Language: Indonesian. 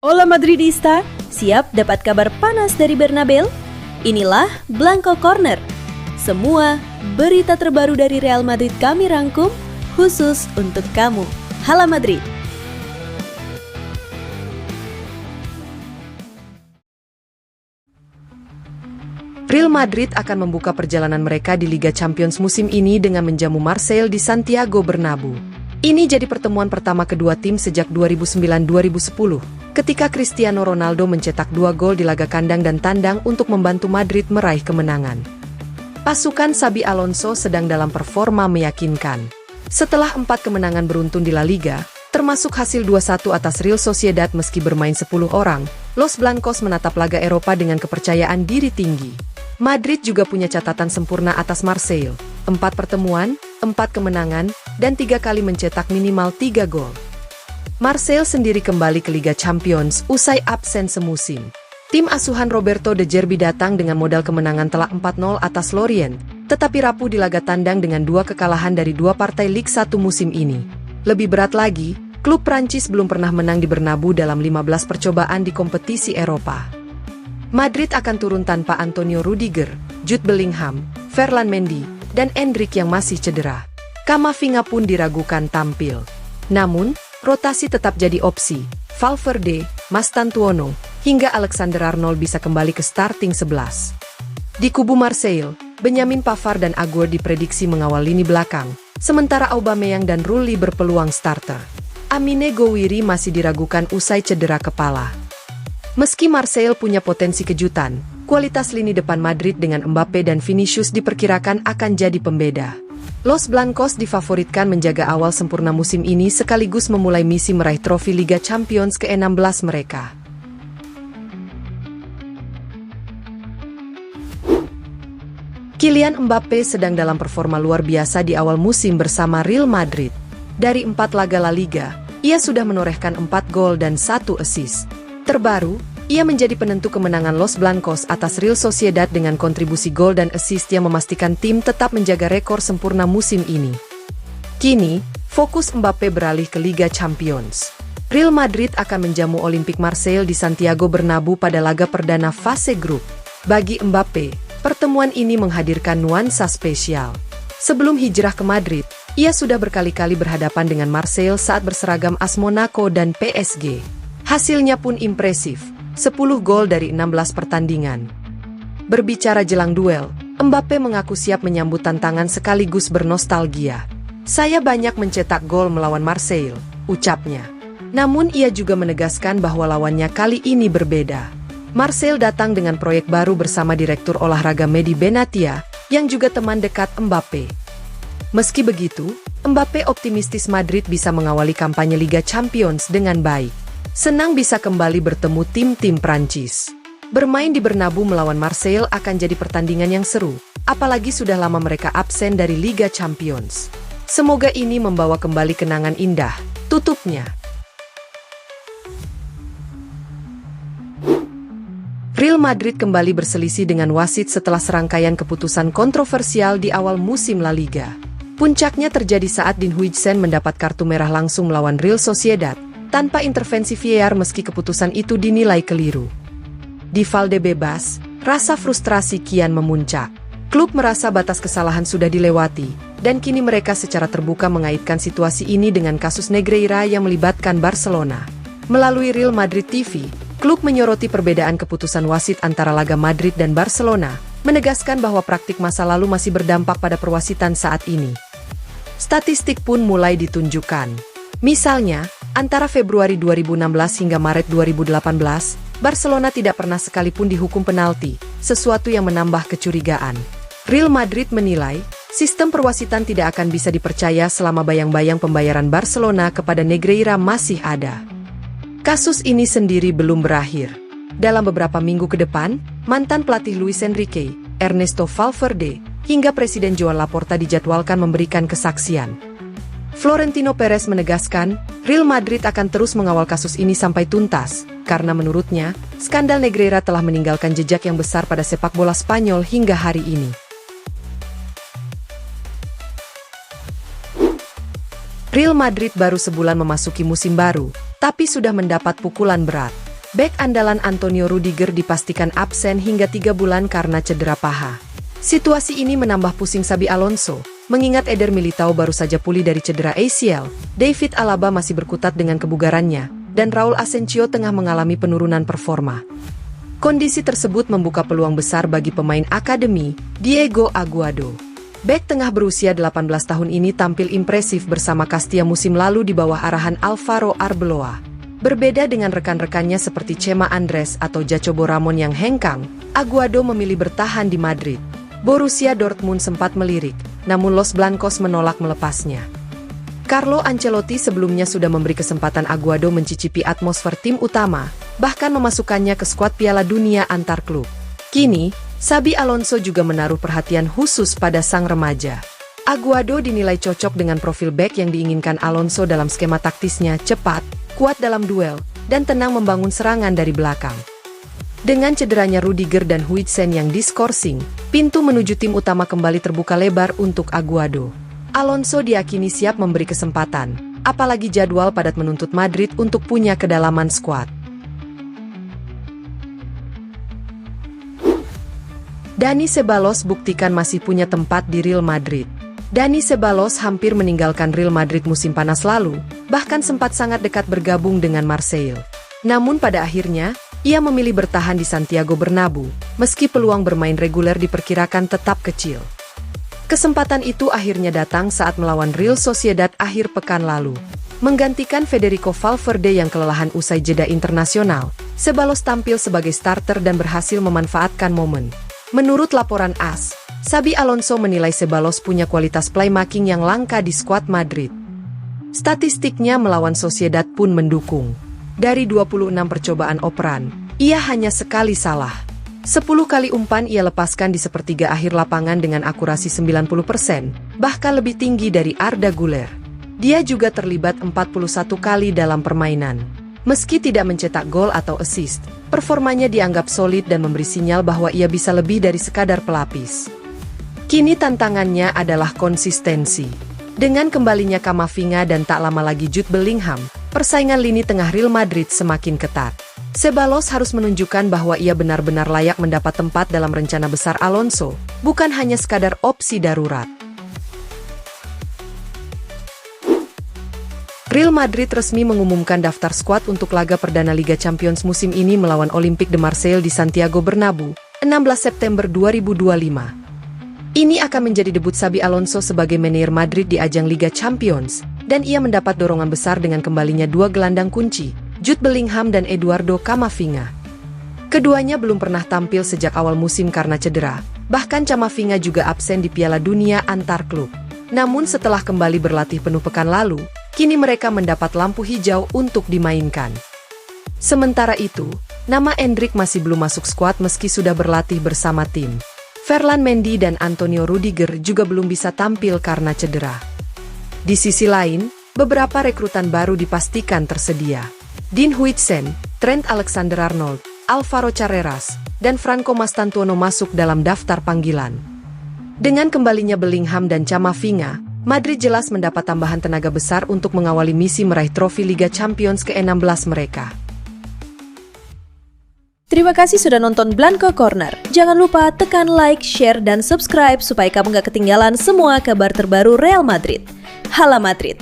Hola Madridista, siap dapat kabar panas dari Bernabeu? Inilah Blanco Corner. Semua berita terbaru dari Real Madrid kami rangkum khusus untuk kamu. Hala Madrid. Real Madrid akan membuka perjalanan mereka di Liga Champions musim ini dengan menjamu Marseille di Santiago Bernabeu. Ini jadi pertemuan pertama kedua tim sejak 2009-2010, ketika Cristiano Ronaldo mencetak 2 gol di laga kandang dan tandang untuk membantu Madrid meraih kemenangan. Pasukan Xabi Alonso sedang dalam performa meyakinkan. Setelah 4 kemenangan beruntun di La Liga, termasuk hasil 2-1 atas Real Sociedad meski bermain 10 orang, Los Blancos menatap laga Eropa dengan kepercayaan diri tinggi. Madrid juga punya catatan sempurna atas Marseille, 4 pertemuan, 4 kemenangan, dan 3 kali mencetak minimal 3 gol. Marseille sendiri kembali ke Liga Champions usai absen semusim. Tim asuhan Roberto De Zerbi datang dengan modal kemenangan telak 4-0 atas Lorient, tetapi rapuh di laga tandang dengan 2 kekalahan dari 2 partai Ligue 1 musim ini. Lebih berat lagi, klub Prancis belum pernah menang di Bernabeu dalam 15 percobaan di kompetisi Eropa. Madrid akan turun tanpa Antonio Rudiger, Jude Bellingham, Ferland Mendy, dan Endrick yang masih cedera. Camavinga pun diragukan tampil. Namun, rotasi tetap jadi opsi. Valverde, Mastantuono, hingga Alexander Arnold bisa kembali ke starting 11. Di kubu Marseille, Benjamin Pavard dan Aguerd diprediksi mengawal lini belakang, sementara Aubameyang dan Rulli berpeluang starter. Amine Gouiri masih diragukan usai cedera kepala. Meski Marseille punya potensi kejutan, kualitas lini depan Madrid dengan Mbappe dan Vinicius diperkirakan akan jadi pembeda. Los Blancos difavoritkan menjaga awal sempurna musim ini sekaligus memulai misi meraih trofi Liga Champions ke-16 mereka. Kylian Mbappe sedang dalam performa luar biasa di awal musim bersama Real Madrid. Dari 4 laga La Liga, ia sudah menorehkan 4 gol dan 1 assist. Terbaru, ia menjadi penentu kemenangan Los Blancos atas Real Sociedad dengan kontribusi gol dan assist yang memastikan tim tetap menjaga rekor sempurna musim ini. Kini, fokus Mbappe beralih ke Liga Champions. Real Madrid akan menjamu Olympique Marseille di Santiago Bernabeu pada laga perdana fase grup. Bagi Mbappe, pertemuan ini menghadirkan nuansa spesial. Sebelum hijrah ke Madrid, ia sudah berkali-kali berhadapan dengan Marseille saat berseragam AS Monaco dan PSG. Hasilnya pun impresif, 10 gol dari 16 pertandingan. Berbicara jelang duel, Mbappe mengaku siap menyambut tantangan sekaligus bernostalgia. Saya banyak mencetak gol melawan Marseille, ucapnya. Namun ia juga menegaskan bahwa lawannya kali ini berbeda. Marseille datang dengan proyek baru bersama Direktur Olahraga Mehdi Benatia, yang juga teman dekat Mbappe. Meski begitu, Mbappe optimistis Madrid bisa mengawali kampanye Liga Champions dengan baik. Senang bisa kembali bertemu tim-tim Prancis. Bermain di Bernabeu melawan Marseille akan jadi pertandingan yang seru, apalagi sudah lama mereka absen dari Liga Champions. Semoga ini membawa kembali kenangan indah, tutupnya. Real Madrid kembali berselisih dengan wasit setelah serangkaian keputusan kontroversial di awal musim La Liga. Puncaknya terjadi saat Dean Huijsen mendapat kartu merah langsung melawan Real Sociedad, tanpa intervensi VAR meski keputusan itu dinilai keliru. Di Valde bebas, rasa frustrasi kian memuncak. Klub merasa batas kesalahan sudah dilewati, dan kini mereka secara terbuka mengaitkan situasi ini dengan kasus Negreira yang melibatkan Barcelona. Melalui Real Madrid TV, klub menyoroti perbedaan keputusan wasit antara laga Madrid dan Barcelona, menegaskan bahwa praktik masa lalu masih berdampak pada perwasitan saat ini. Statistik pun mulai ditunjukkan. Misalnya, antara Februari 2016 hingga Maret 2018, Barcelona tidak pernah sekalipun dihukum penalti, sesuatu yang menambah kecurigaan. Real Madrid menilai, sistem perwasitan tidak akan bisa dipercaya selama bayang-bayang pembayaran Barcelona kepada Negreira masih ada. Kasus ini sendiri belum berakhir. Dalam beberapa minggu ke depan, mantan pelatih Luis Enrique, Ernesto Valverde, hingga Presiden Joan Laporta dijadwalkan memberikan kesaksian. Florentino Perez menegaskan, Real Madrid akan terus mengawal kasus ini sampai tuntas, karena menurutnya, skandal Negreira telah meninggalkan jejak yang besar pada sepak bola Spanyol hingga hari ini. Real Madrid baru sebulan memasuki musim baru, tapi sudah mendapat pukulan berat. Bek andalan Antonio Rudiger dipastikan absen hingga 3 bulan karena cedera paha. Situasi ini menambah pusing Xabi Alonso, mengingat Eder Militao baru saja pulih dari cedera ACL, David Alaba masih berkutat dengan kebugarannya, dan Raul Asensio tengah mengalami penurunan performa. Kondisi tersebut membuka peluang besar bagi pemain akademi, Diego Aguado. Bek tengah berusia 18 tahun ini tampil impresif bersama Castilla musim lalu di bawah arahan Alvaro Arbeloa. Berbeda dengan rekan-rekannya seperti Chema Andres atau Jacobo Ramon yang hengkang, Aguado memilih bertahan di Madrid. Borussia Dortmund sempat melirik, namun Los Blancos menolak melepasnya. Carlo Ancelotti sebelumnya sudah memberi kesempatan Aguado mencicipi atmosfer tim utama, bahkan memasukkannya ke skuad Piala Dunia antar klub. Kini, Xabi Alonso juga menaruh perhatian khusus pada sang remaja. Aguado dinilai cocok dengan profil bek yang diinginkan Alonso dalam skema taktisnya cepat, kuat dalam duel, dan tenang membangun serangan dari belakang. Dengan cederanya Rudiger dan Huijsen yang diskorsing, pintu menuju tim utama kembali terbuka lebar untuk Aguado. Alonso diyakini siap memberi kesempatan, apalagi jadwal padat menuntut Madrid untuk punya kedalaman skuad. Dani Ceballos buktikan masih punya tempat di Real Madrid. Dani Ceballos hampir meninggalkan Real Madrid musim panas lalu, bahkan sempat sangat dekat bergabung dengan Marseille. Namun pada akhirnya, ia memilih bertahan di Santiago Bernabéu, meski peluang bermain reguler diperkirakan tetap kecil. Kesempatan itu akhirnya datang saat melawan Real Sociedad akhir pekan lalu. Menggantikan Federico Valverde yang kelelahan usai jeda internasional, Ceballos tampil sebagai starter dan berhasil memanfaatkan momen. Menurut laporan AS, Xabi Alonso menilai Ceballos punya kualitas playmaking yang langka di skuad Madrid. Statistiknya melawan Sociedad pun mendukung. Dari 26 percobaan operan, ia hanya sekali salah. 10 kali umpan ia lepaskan di sepertiga akhir lapangan dengan akurasi 90%, bahkan lebih tinggi dari Arda Güler. Dia juga terlibat 41 kali dalam permainan. Meski tidak mencetak gol atau assist, performanya dianggap solid dan memberi sinyal bahwa ia bisa lebih dari sekadar pelapis. Kini tantangannya adalah konsistensi. Dengan kembalinya Camavinga dan tak lama lagi Jude Bellingham, persaingan lini tengah Real Madrid semakin ketat. Ceballos harus menunjukkan bahwa ia benar-benar layak mendapat tempat dalam rencana besar Alonso, bukan hanya sekadar opsi darurat. Real Madrid resmi mengumumkan daftar skuad untuk laga perdana Liga Champions musim ini melawan Olympique de Marseille di Santiago Bernabéu, 16 September 2025. Ini akan menjadi debut Xabi Alonso sebagai manajer Madrid di ajang Liga Champions, dan ia mendapat dorongan besar dengan kembalinya dua gelandang kunci, Jude Bellingham dan Eduardo Camavinga. Keduanya belum pernah tampil sejak awal musim karena cedera, bahkan Camavinga juga absen di Piala Dunia antar klub. Namun setelah kembali berlatih penuh pekan lalu, kini mereka mendapat lampu hijau untuk dimainkan. Sementara itu, nama Endrick masih belum masuk skuad meski sudah berlatih bersama tim. Ferland Mendy dan Antonio Rudiger juga belum bisa tampil karena cedera. Di sisi lain, beberapa rekrutan baru dipastikan tersedia. Dean Huijsen, Trent Alexander-Arnold, Alvaro Carreras, dan Franco Mastantuono masuk dalam daftar panggilan. Dengan kembalinya Bellingham dan Camavinga, Madrid jelas mendapat tambahan tenaga besar untuk mengawali misi meraih trofi Liga Champions ke-16 mereka. Terima kasih sudah nonton Blanco Corner. Jangan lupa tekan like, share, dan subscribe supaya kamu gak ketinggalan semua kabar terbaru Real Madrid. Hala Madrid!